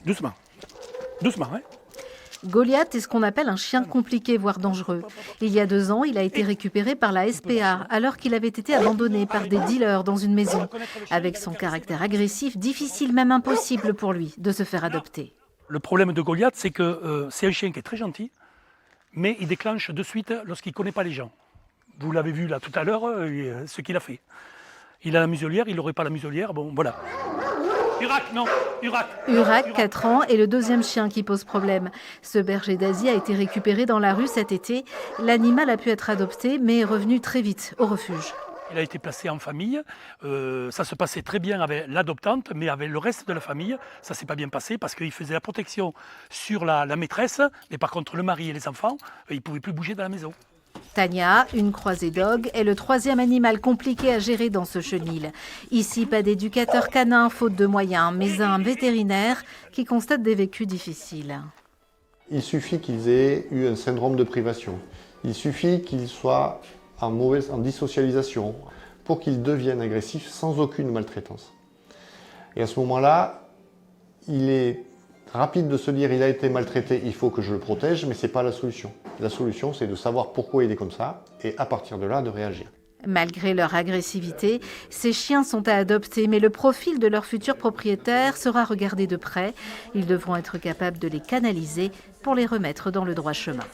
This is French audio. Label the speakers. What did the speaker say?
Speaker 1: Doucement. Doucement, hein.
Speaker 2: Goliath est ce qu'on appelle un chien compliqué, voire dangereux. Il y a 2 ans, il a été récupéré par la SPA alors qu'il avait été abandonné par des dealers dans une maison. Avec son caractère agressif, difficile, même impossible pour lui de se faire adopter.
Speaker 1: Le problème de Goliath, c'est que c'est un chien qui est très gentil, mais il déclenche de suite lorsqu'il ne connaît pas les gens. Vous l'avez vu là tout à l'heure, ce qu'il a fait. Il a la muselière, il n'aurait pas la muselière, bon voilà. Urac, non, Urac.
Speaker 2: Urac, 4 ans, est le 2e chien qui pose problème. Ce berger d'Asie a été récupéré dans la rue cet été. L'animal a pu être adopté, mais est revenu très vite au refuge.
Speaker 1: Il a été placé en famille, ça se passait très bien avec l'adoptante, mais avec le reste de la famille, ça ne s'est pas bien passé parce qu'il faisait la protection sur la maîtresse, mais par contre le mari et les enfants, ils ne pouvaient plus bouger de la maison.
Speaker 2: Tania, une croisée dog, est le 3e animal compliqué à gérer dans ce chenil. Ici, pas d'éducateur canin, faute de moyens, mais un vétérinaire qui constate des vécus difficiles.
Speaker 3: Il suffit qu'ils aient eu un syndrome de privation. Il suffit qu'ils soient en dissocialisation pour qu'ils deviennent agressifs sans aucune maltraitance. Et à ce moment-là, il est rapide de se dire il a été maltraité, il faut que je le protège, mais ce n'est pas la solution. La solution, c'est de savoir pourquoi il est comme ça et à partir de là, de réagir.
Speaker 2: Malgré leur agressivité, ces chiens sont à adopter, mais le profil de leur futur propriétaire sera regardé de près. Ils devront être capables de les canaliser pour les remettre dans le droit chemin.